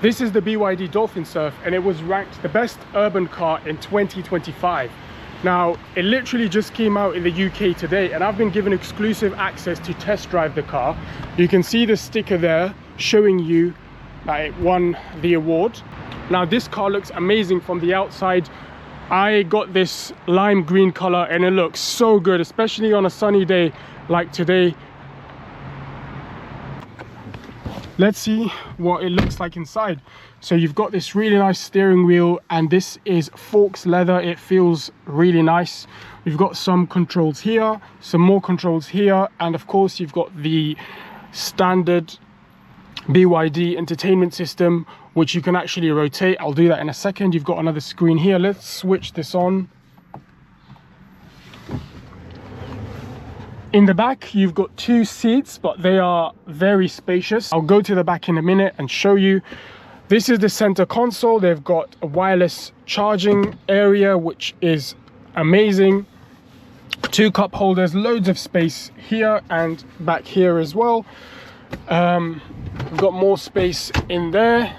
This is the BYD Dolphin Surf, and it was ranked the best urban car in 2025. Now, it literally just came out in the UK today, and I've been given exclusive access to test drive the car. You can see the sticker there showing you that it won the award. Now, this car looks amazing from the outside. I got this lime green color and it looks so good, especially on a sunny day like today. Let's see what it looks like inside. So you've got this really nice steering wheel, and this is Forks leather. It feels really nice. We've got some controls here, some more controls here, and of course you've got the standard BYD entertainment system, which you can actually rotate. I'll do that in a second. You've got another screen here. Let's switch this on. In the back, you've got 2 seats, but they are very spacious. I'll go to the back in a minute and show you. This is the center console. They've got a wireless charging area, which is amazing. 2 cup holders, loads of space here and back here as well. We've got more space in there.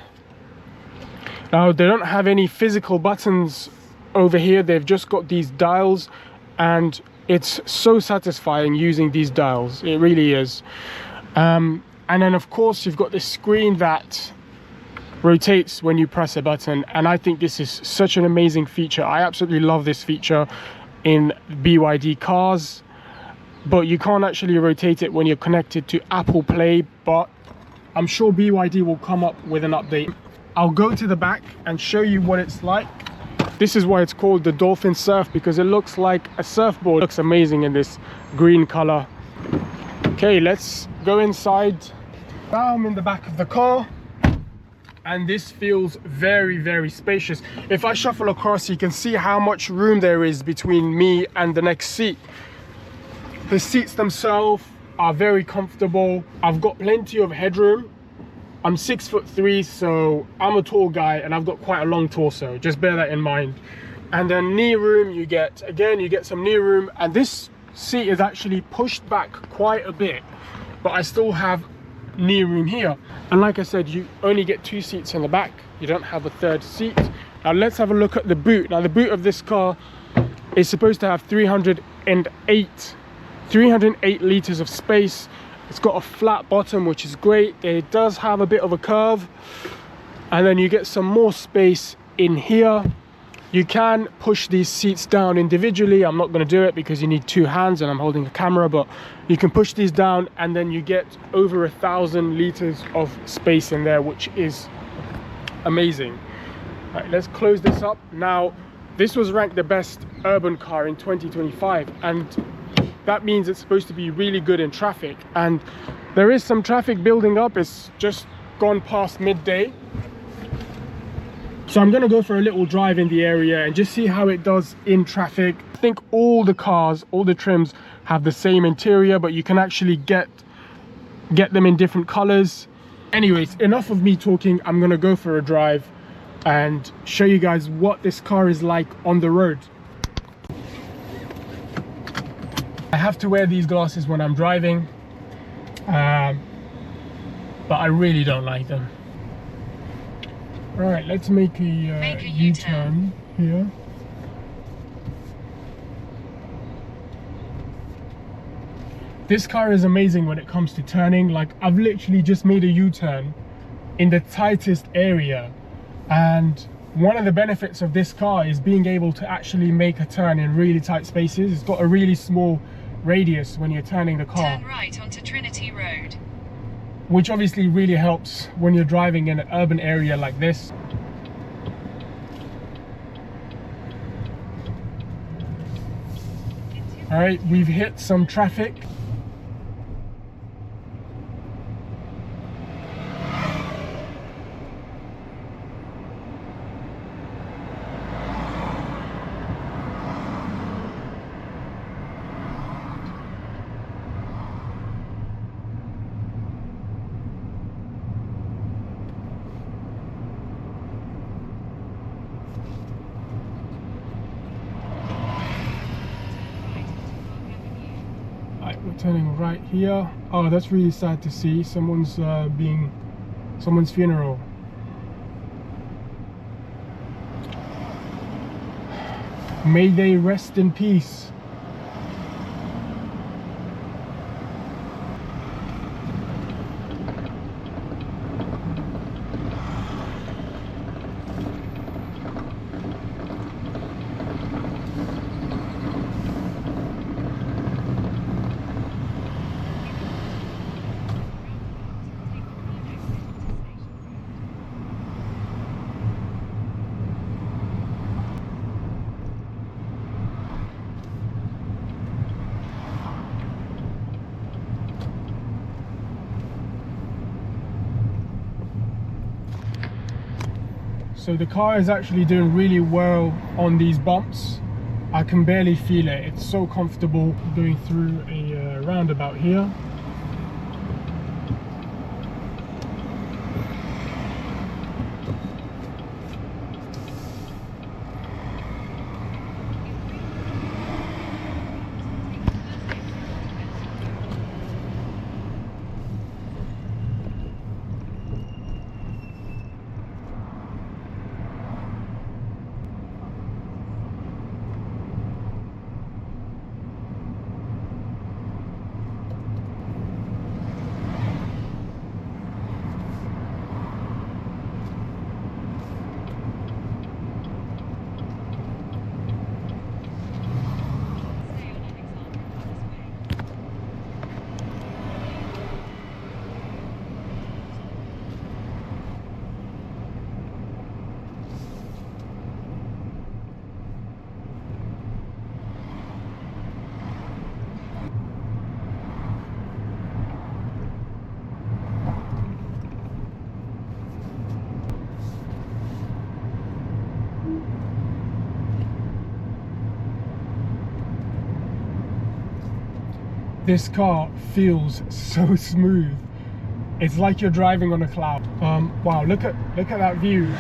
Now, they don't have any physical buttons over here. They've just got these dials, and it's so satisfying using these dials. It really is. And then of course you've got this screen that rotates when you press a button, and I think this is such an amazing feature. I absolutely love this feature in BYD cars, but you can't actually rotate it when you're connected to Apple Play, but I'm sure BYD will come up with an update. I'll go to the back and show you what it's like. This is why it's called the Dolphin Surf, because it looks like a surfboard. It looks amazing in this green color. Okay, let's go inside. Now I'm in the back of the car, and this feels very, very spacious. If I shuffle across, you can see how much room there is between me and the next seat. The seats themselves are very comfortable. I've got plenty of headroom. I'm 6'3", so I'm a tall guy and I've got quite a long torso. Just bear that in mind. And then knee room, you get some knee room, and this seat is actually pushed back quite a bit, but I still have knee room here. And like I said, you only get 2 seats in the back. You don't have a 3rd seat. Now let's have a look at the boot. Now the boot of this car is supposed to have 308 liters of space. It's got a flat bottom, which is great. It does have a bit of a curve, and then you get some more space in here. You can push these seats down individually. I'm not going to do it because you need 2 hands and I'm holding a camera, but you can push these down and then you get over 1,000 liters of space in there, which is amazing. All right, let's close this up. Now, this was ranked the best urban car in 2025, and that means it's supposed to be really good in traffic, and there is some traffic building up. It's just gone past midday, so I'm gonna go for a little drive in the area and just see how it does in traffic. I think all the cars, all the trims have the same interior, but you can actually get them in different colors. Anyways, enough of me talking. I'm gonna go for a drive and show you guys what this car is like on the road. I have to wear these glasses when I'm driving, but I really don't like them. All right, let's make a U-turn here. This car is amazing when it comes to turning. Like, I've literally just made a U-turn in the tightest area, and one of the benefits of this car is being able to actually make a turn in really tight spaces. It's got a really small radius when you're turning the car. Turn right onto Trinity Road, which obviously really helps when you're driving in an urban area like this. All right, we've hit some traffic. We're turning right here. Oh, that's really sad to see. Someone's funeral. May they rest in peace. So the car is actually doing really well on these bumps. I can barely feel it. It's so comfortable going through a roundabout here. This car feels so smooth. It's like you're driving on a cloud. Wow, look at that view.